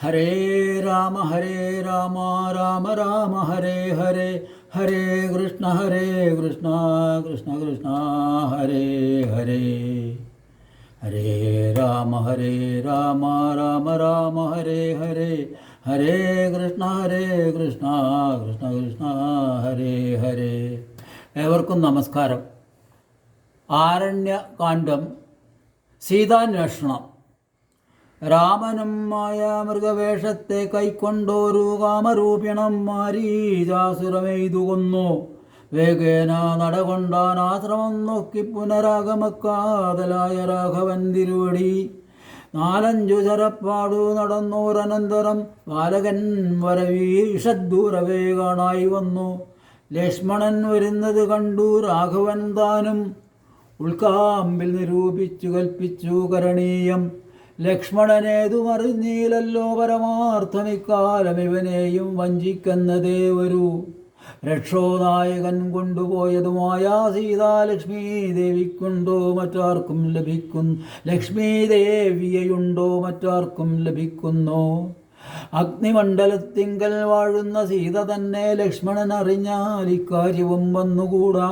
ഹരേ രാമ രാമ രാമ ഹരേ ഹരേ, ഹരേ കൃഷ്ണ കൃഷ്ണ കൃഷ്ണ ഹരേ ഹരേ. ഹരേ രാമ രാമ രാമ ഹരേ ഹരേ, ഹരേ കൃഷ്ണ കൃഷ്ണ കൃഷ്ണ ഹരേ ഹരേ. ഏവർക്കും നമസ്കാരം. ആരണ്യകാണ്ഡം, സീതാന്വേഷണം. രാമനും മായാമൃഗവേഷത്തെ കൈക്കൊണ്ടോരു കാമരൂപിണം മാരീചാസുരമെയ്തു കൊന്നു. വേഗേന നടകൊണ്ടാൻ ആശ്രമം നോക്കി പുനരാഗമക്കാതലായ രാഘവൻ തിരുവടി. 4-5 ചരപ്പാടു നടന്നോരനന്തരം ബാലകൻ വരവീഷദ്ദൂരവേ കാണായി വന്നു. ലക്ഷ്മണൻ വരുന്നത് കണ്ടു രാഘവൻ താനും ഉൾക്കാമ്പിൽ നിരൂപിച്ചു കൽപ്പിച്ചു കരണീയം. ലക്ഷ്മണനേതുമറിഞ്ഞീലല്ലോ പരമാർത്ഥമിക്കാലം ഇവനെയും വഞ്ചിക്കുന്നതേ വരൂ. രക്ഷോനായകൻ കൊണ്ടുപോയതുമായ സീതാലക്ഷ്മീ ദേവിക്കുണ്ടോ മറ്റാർക്കും ലഭിക്കുന്നു? ലക്ഷ്മീ ദേവിയുണ്ടോ മറ്റാർക്കും ലഭിക്കുന്നു? അഗ്നിമണ്ഡലത്തിങ്കൽ വാഴുന്ന സീത തന്നെ ലക്ഷ്മണൻ അറിഞ്ഞാൽ ഇക്കാര്യവും വന്നുകൂടാ.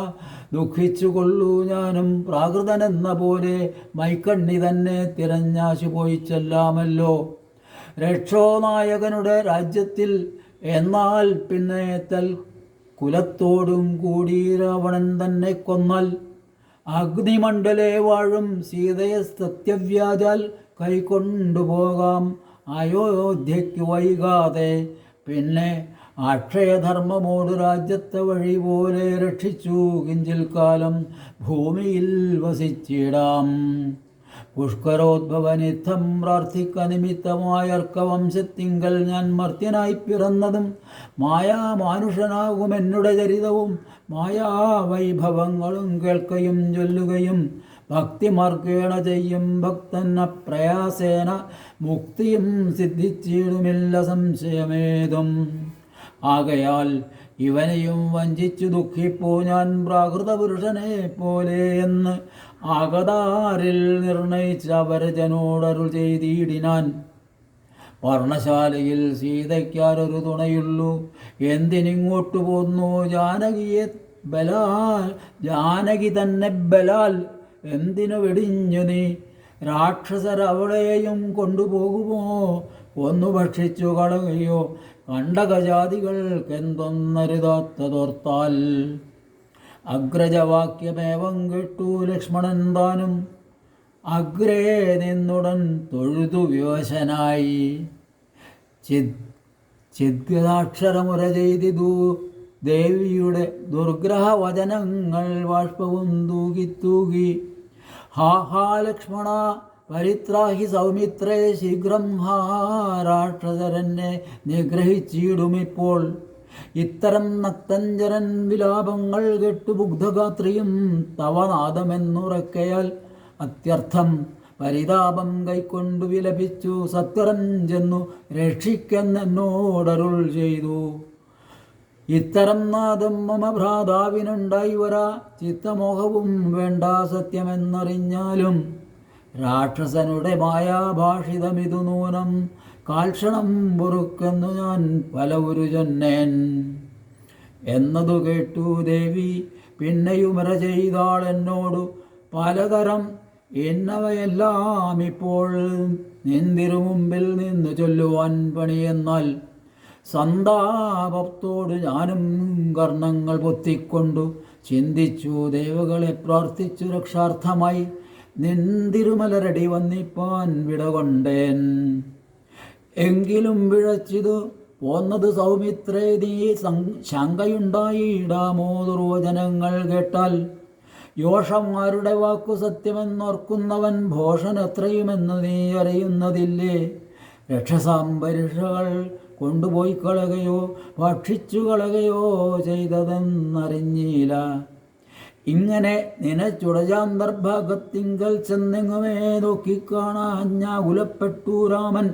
ദുഃഖിച്ചു കൊള്ളൂ ഞാനും പ്രാകൃതനെന്ന പോലെ മൈക്കണ്ണി തന്നെ തിരഞ്ഞാശു പോയി ചെല്ലാമല്ലോ. രക്ഷോനായകനുടെ രാജ്യത്തിൽ എന്നാൽ പിന്നെ കുലത്തോടും കൂടി രാവണൻ തന്നെ കൊന്നാൽ അഗ്നിമണ്ഡലേ വാഴും സീതയെ സത്യവ്യാജാൽ കൈക്കൊണ്ടുപോകാം അയോധ്യയ്ക്ക് വൈകാതെ. പിന്നെ അക്ഷയധർമ്മമോട് രാജ്യത്തെ വഴി പോലെ രക്ഷിച്ചു കിഞ്ചിൽ കാലം ഭൂമിയിൽ വസിച്ചിടാം. പുഷ്കരോദ്ഭവനിത്തം പ്രാർത്ഥിക്ക നിമിത്തമായർക്കവംശത്തിങ്കൽ ഞാൻ മർത്യനായി പിറന്നതും മായാമാനുഷനാകുമെന്നുടെ ചരിതവും മായാവൈഭവങ്ങളും കേൾക്കയും ചൊല്ലുകയും ഭക്തിമാർഗേണ ചെയ്യും ഭക്തന പ്രയാസേന മുക്തിയും സിദ്ധിച്ചിടുമില്ല സംശയമേതും. ആകയാൽ ഇവനെയും വഞ്ചിച്ചു ദുഃഖിപ്പോ ഞാൻ പ്രാകൃത പുരുഷനെ പോലെ എന്ന് ആകതാരിൽ നിർണയിച്ച വരജനോടരുൾ ചെയ്തിടിനാൻ. വർണ്ണശാലയിൽ സീതയ്ക്കാരൊരു തുണയുള്ളൂ, എന്തിനിങ്ങോട്ടു പോന്നു? ജാനകി തന്നെ ബലാൽ എന്തിനു വെടിഞ്ഞു നീ? രാക്ഷസരവളെയും കൊണ്ടുപോകുമോ? ഒന്നു ഭക്ഷിച്ചു കളയുകയോ? കണ്ടകജാതികൾക്കെന്തൊന്നരുതാത്തതോർത്താൽ. അഗ്രജവാക്യമേവം കേട്ടു ലക്ഷ്മണൻ താനും അഗ്രേ നിന്നുടൻ തൊഴുതു വിവശനായി. ചിദ്ഗതാക്ഷരമുര ചെയ്തിതു ദേവിയുടെ ദുർഗ്രഹവചനങ്ങൾ ബാഷ്പവും തൂകി. ഹാ ലക്ഷ്മണ പരിത്രാഹി സൗമിത്രേ, ശീഘ്രം ഹാ രാക്ഷസരനെ നിഗ്രഹിച്ചിടുമിപ്പോൾ. ഇത്തരം നക്തഞ്ചരൻ വിലാപങ്ങൾ കേട്ടു ബുഗ്ധഗാത്രിയും തവനാദമെന്നുറക്കയാൽ അത്യർത്ഥം പരിതാപം കൈക്കൊണ്ടു വിലപിച്ചു സത്വരം ചെന്നു രക്ഷിക്കെന്നോടരുൾ ചെയ്തു. ഇത്തരം നാദം മമ ഭ്രാതാവിനുണ്ടായി വരാ, ചിത്തമോഹവും വേണ്ട സത്യമെന്നറിഞ്ഞാലും. രാക്ഷസനുടെ മായാഭാഷിതമിതു നൂനം, കാൽക്ഷണം പൊറുക്കെന്നു ഞാൻ പലവുരു ചൊന്നേൻ. എന്നതു കേട്ടു ദേവി പിന്നെയുമര ചെയ്താൾ എന്നോടു പലതരം. എന്നവയെല്ലാം ഇപ്പോൾ നിന്തിരുമുമ്പിൽ നിന്ന് ചൊല്ലുവാൻ പണിയെന്നാൽ. സന്താപത്തോട് ഞാനും കർണങ്ങൾ പൊത്തിക്കൊണ്ടു ചിന്തിച്ചു ദേവകളെ പ്രാർത്ഥിച്ചു രക്ഷാർത്ഥമായി നിന്തിരുമലരടി വന്നിപ്പാൻ വിടകൊണ്ടേൻ. എങ്കിലും വിഴച്ചിതു പോന്നത് സൗമിത്രേ, നീ ശങ്കയുണ്ടായിടാമോ? ദുർവചനങ്ങൾ കേട്ടാൽ യോഷന്മാരുടെ വാക്കു സത്യമെന്നോർക്കുന്നവൻ ഭോഷൻ എത്രയുമെന്ന് നീ അറിയുന്നതില്ലേ? രക്ഷസാംബരിഷകൾ കൊണ്ടുപോയി കളകയോ ഭക്ഷിച്ചു കളകയോ ചെയ്തതെന്നറിഞ്ഞില്ല. ഇങ്ങനെ നിനച്ചുടജാന്തർഭാഗത്തിങ്കൽ ചെന്നെങ്ങുമേ നോക്കിക്കാണാഞ്ഞാകുലപ്പെട്ടു രാമൻ.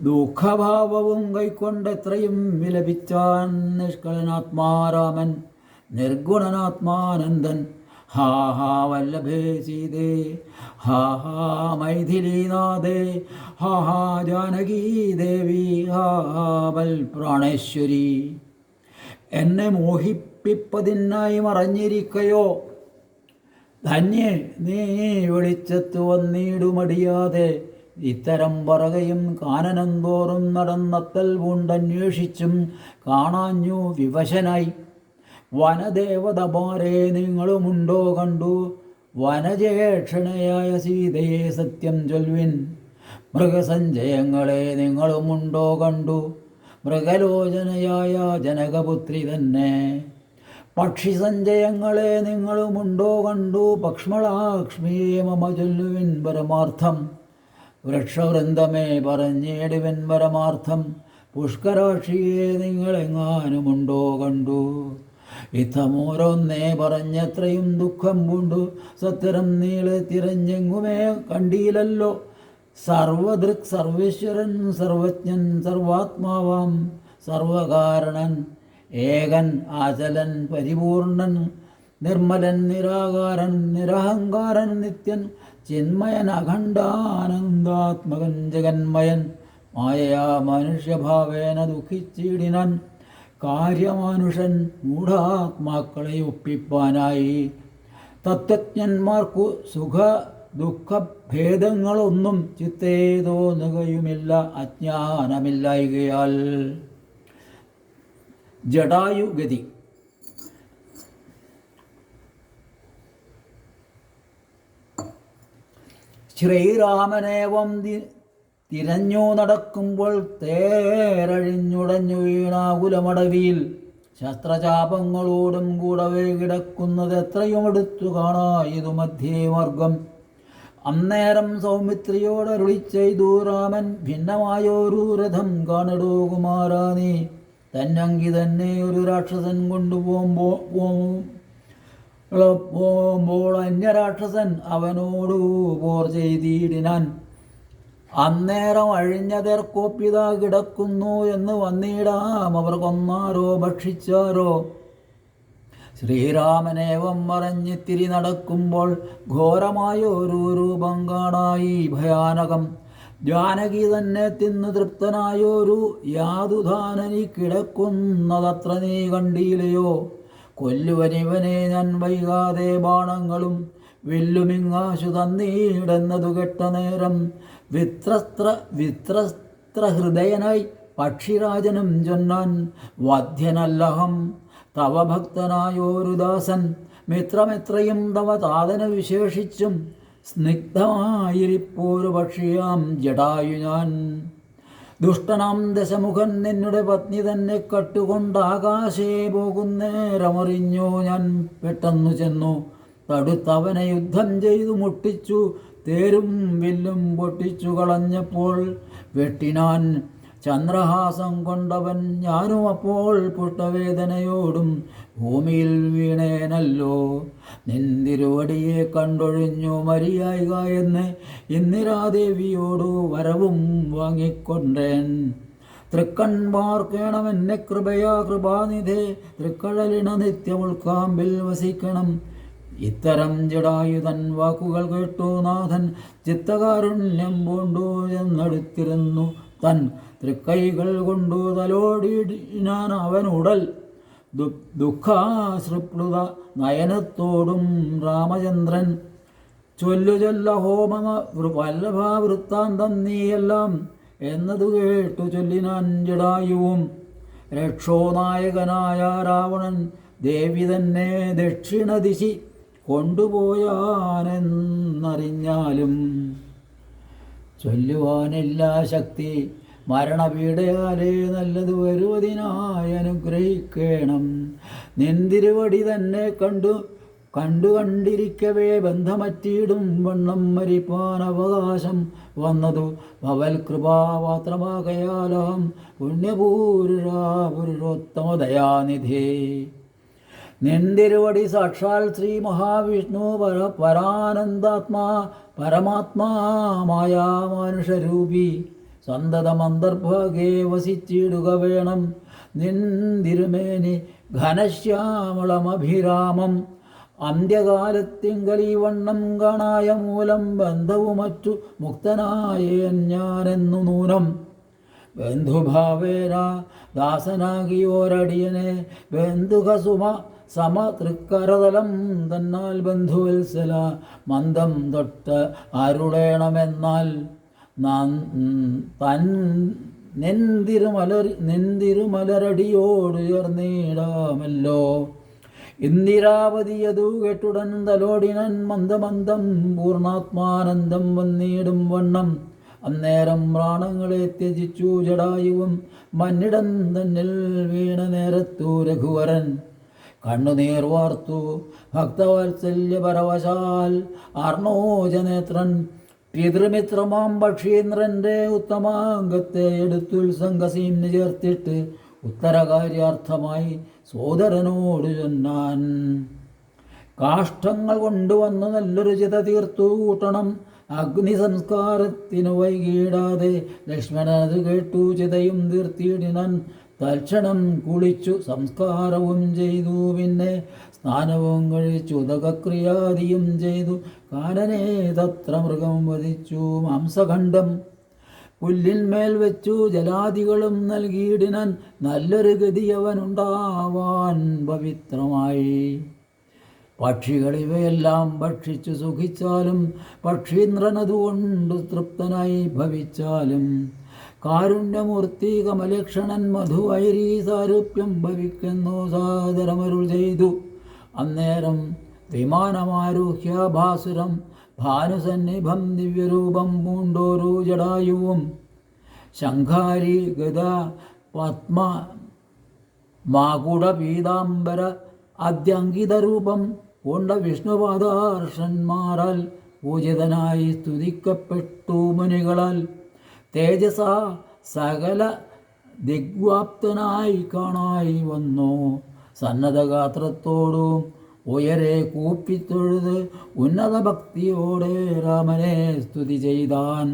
ദുഃഖഭാവവും കൈക്കൊണ്ടെത്രയും വിലപിച്ചാൻ നിഷ്കളനാത്മാരാമൻ. നിർഗുണനാത്മാനന്ദൻ ഹാ ഹാ വല്ലഭേ സീതേ, ഹാ ഹാ മൈഥിലീനാഥേ, ഹാ ഹാ ജാനകീ ദേവി, ഹാ ഹാ ബൽ പ്രാണേശ്വരി. എന്നെ മോഹിപ്പിപ്പതിനായി മറഞ്ഞിരിക്കയോ ധന്യേ, നീ വെളിച്ചത്ത് വന്നിടുമടിയാതെ. ഇത്തരം പറകയും കാനനം തോറും നടന്നത്തൽ പൂണ്ടന്വേഷിച്ചും കാണാഞ്ഞു വിവശനായി. വനദേവതമാരെ നിങ്ങളുമുണ്ടോ കണ്ടു, വനജേക്ഷണയായ സീതയെ സത്യം ചൊൽവിൻ. മൃഗസഞ്ചയങ്ങളെ നിങ്ങളുമുണ്ടോ കണ്ടു, മൃഗലോചനയായ ജനകപുത്രി തന്നെ. പക്ഷിസഞ്ചയങ്ങളെ നിങ്ങളുമുണ്ടോ കണ്ടു, പക്ഷ്മളാക്ഷ്മിയെ മമ ചൊല്ലുവിൻ പരമാർത്ഥം. വൃക്ഷവൃന്ദമേ പറഞ്ഞേടുവിൻ പരമാർത്ഥം, പുഷ്കരാക്ഷിയെ നിങ്ങളെങ്ങാനുമുണ്ടോ കണ്ടു. ഇത്തമോരോന്നേ പറഞ്ഞത്രയും ദുഃഖം പൂണ്ടു, സത്വരം നീളെ തിരഞ്ഞെങ്ങുമേ കണ്ടീലല്ലോ. സർവദൃക് സർവേശ്വരൻ സർവജ്ഞൻ സർവാത്മാവാം സർവകാരണൻ, ഏകൻ ആചലൻ പരിപൂർണൻ, നിർമ്മലൻ നിരാകാരൻ നിരഹങ്കാരൻ നിത്യൻ, ചിന്മയൻ അഖണ്ഡാനന്ദാത്മകൻ ജഗന്മയൻ. മായയാ മനുഷ്യഭാവേന ദുഃഖിച്ചിടിനാൻ, കാര്യമാനുഷൻ മൂഢാത്മാക്കളെ ഒപ്പിപ്പാനായി. തത്വജ്ഞന്മാർക്കു സുഖ ദുഃഖഭേദങ്ങളൊന്നും ചിത്തേ തോന്നുകയുമില്ല അജ്ഞാനമില്ലായികയാൽ. ജടായുഗതി. ശ്രീരാമനേവം തിരഞ്ഞു നടക്കുമ്പോൾ തേരഴിഞ്ഞുടഞ്ഞു വീണാകുലമടവിയിൽ, ശസ്ത്രചാപങ്ങളോടും കൂടവേ കിടക്കുന്നത് എത്രയുമെടുത്തു കാണായതു മധ്യേ മാർഗം. അന്നേരം സൗമിത്രിയോടരുളി ചെയ്തു രാമൻ, ഭിന്നമായൊരു രഥം കാണടോ കുമാരാ നീ. തന്നങ്കി തന്നെ ഒരു രാക്ഷസൻ പോകുമ്പോൾ അന്യരാക്ഷസൻ അവനോടു പോർ ചെയ്തിടിനാൻ. അന്നേരം അഴിഞ്ഞതേർക്കോപ്പിത കിടക്കുന്നു എന്ന് വന്നിടാം, അവർ കൊന്നാരോ ഭക്ഷിച്ചാരോ. ശ്രീരാമനേവം മറഞ്ഞിത്തിരി നടക്കുമ്പോൾ ഘോരമായൊരു രൂപം കാണായി ഭയാനകം. ജാനകി തന്നെ തിന്നു തൃപ്തനായൊരു യാതുധാനനി കിടക്കുന്നതത്ര നീ കണ്ടീലയോ. കൊല്ലുവനിവനെ ഞാൻ വൈകാതെ ബാണങ്ങളും വില്ലുമിങ്ങാശു തന്നീടെന്നതു കെട്ട നേരം, വിത്രസ്ത്രഹൃദയനായി പക്ഷിരാജനും ചൊന്നാൻ, വധ്യനല്ലഹം തവ ഭക്തനായൊരു ദാസൻ, മിത്രമെത്രയും തവ താതന വിശേഷിച്ചും, സ്നിഗ്ധമായിരിപ്പോരു പക്ഷിയാം ജടായു ഞാൻ. ദുഷ്ടനാം ദശമുഖൻ നിന്നുടെ പത്നി തന്നെ കട്ടുകൊണ്ടാകാശേ പോകുന്നേരമറിഞ്ഞു ഞാൻ. പെട്ടെന്നു ചെന്നു തടുത്തവനെ യുദ്ധം ചെയ്തു മുട്ടിച്ചു, തേരും വില്ലും പൊട്ടിച്ചു കളഞ്ഞപ്പോൾ വെട്ടിനാൻ ചന്ദ്രഹാസം കൊണ്ടവൻ. ഞാനും അപ്പോൾ പുഷ്ടവേദനയോടും ഭൂമിയിൽ വീണേനല്ലോ. നിന്തിരുവടിയെ കണ്ടൊഴിഞ്ഞു മരിയായിക എന്ന് ഇന്ദിരാദേവിയോടു വരവും വാങ്ങിക്കൊണ്ടേൻ. തൃക്കൺപാർക്കേണമെന്നെ കൃപയാ കൃപാനിധേ, തൃക്കഴലിണ നിത്യമുൾക്കാമ്പിൽ വസിക്കണം. ഇത്തരം ജടായുധൻ വാക്കുകൾ കേട്ടു നാഥൻ, ചിത്തകാരുണ്യം പൂണ്ടു എന്നടുത്തിരുന്നു. തൻ തൃക്കൈകൾ കൊണ്ടു തലോടിനാൻ അവനുടൽ. ദുഃഖാശ്രുപ്ലുത നയനത്തോടും രാമചന്ദ്രൻ, ചൊല്ലു ചൊല്ല ഹോമ വല്ലഭാവൃത്താന്തം നീയെല്ലാം എന്നതു കേട്ടു ചൊല്ലിനാൻ ജടായുവും. രക്ഷോനായകനായ രാവണൻ ദേവി തന്നെ ദക്ഷിണദിശി കൊണ്ടുപോയാനെന്നറിഞ്ഞാലും ചൊല്ലുവാനില്ല ശക്തി. മരണപീഡയാലേ നല്ലത് വരുവതിനായി അനുഗ്രഹിക്കണം. നിന്തിരുവടി തന്നെ കണ്ടിരിക്കവേ ബന്ധമറ്റിയിടും വണ്ണം മരിപ്പാൻ അവകാശം വന്നതു ഭവൽ കൃപാപാത്രമാകയാലഹം പുണ്യപൂരുഷോത്തമദയാനിധേ. നിന്തിരുവടി സാക്ഷാൽ ശ്രീ മഹാവിഷ്ണു പരാനന്ദാത്മാ പരമാത്മാ മായാമാനുഷരൂപി. സന്തതമന്തർഭാഗേ വസിച്ചിടുക വേണം നിന്തിരുമേനി ഘനശ്യാമളമഭിരാമം. അന്ത്യകാലത്തിങ്കൽ ഈ വണ്ണം കാണായ മൂലം ബന്ധവുമറ്റു മുക്തനായേൻ ഞാനെന്നു നൂനം. ബന്ധുഭാവേന ദാസനാകിയോരടിയനെ ബന്ധുകസുമ സമതൃക്കരതലം തന്നാൽ ബന്ധുവത്സല മന്ദം തൊട്ട് അരുളേണമെന്നാൽ തൻ നെന്തിരുമലരടിയോടുയർന്നിടാമല്ലോ. ഇന്ദിരാവതിയതു കേട്ടുടൻ തലോടിനൻ മന്ദമന്ദം പൂർണ്ണാത്മാനന്ദം വന്നിടും വണ്ണം. അന്നേരം പ്രാണങ്ങളെ ത്യജിച്ചു ജടായുവും മന്നിടം തന്നിൽ വീണ നേരത്തു രഘുവരൻ കണ്ണുനീർ വാർത്തു ഭക്തവാത്സല്യ പരവശാൽ ആർണോജനേത്രൻ പിതൃമിത്രമാം പക്ഷീന്ദ്രന്റെ ഉത്തമാംഗത്തെ എടുത്തുത്സംഗസീന് ചേർത്തിട്ട് ഉത്തരകാര്യാർത്ഥമായി സോദരനോട് ചൊന്നാൻ. കാഷ്ഠങ്ങൾ കൊണ്ടുവന്നു നല്ലൊരു ചിത തീർത്തു കൂട്ടണം, അഗ്നി സംസ്കാരത്തിനു വൈകിടാതെ. ലക്ഷ്മണനത് കേട്ടു ചിതയും തീർത്തിയിടിനാൻ. തൽക്ഷണം കുളിച്ചു സംസ്കാരവും ചെയ്തു, പിന്നെ സ്നാനവും കഴിച്ചു ഉദകക്രിയാദിയും ചെയ്തു. കാനനെ തത്ര മൃഗം വധിച്ചു മാംസഖണ്ഡം പുല്ലിന്മേൽ വെച്ചു ജലാദികളും നൽകിയിടിനാൻ. നല്ലൊരു ഗതിയവനുണ്ടാവാൻ പവിത്രമായി. പക്ഷികൾ ഇവയെല്ലാം ഭക്ഷിച്ചു സുഖിച്ചാലും പക്ഷീന്ദ്രനതുകൊണ്ട് തൃപ്തനായി ഭവിച്ചാലും കാരുണ്യമൂർത്തി കമലക്ഷണൻ മധുവൈരീ സാരൂപ്യം ഭവിക്കുന്നു സാദരമരുൾ ചെയ്തു. അന്നേരം വിമാനമാരൂഹ്യ ഭാസുരം ഭാനുസന്നിഭം ദിവ്യരൂപം പൂണ്ടോരു ജടായുവും ശംഖാരി ഗദ പത്മ മാകുട പീതാംബര അദ്യങ്കിതരൂപം പൂണ്ട വിഷ്ണുപാദാർഷന്മാരാൽ പൂജിതനായി സ്തുതിക്കപ്പെട്ടു മുനികളാൽ. തേജസ സകല ദിഗ്വാപ്തനായി കാണായി വന്നു. സന്നദ്ധഗാത്രത്തോടും ഉയരെ കൂപ്പിത്തൊഴുത് ഉന്നത ഭക്തിയോടെ രാമനെ സ്തുതി ചെയ്താൻ.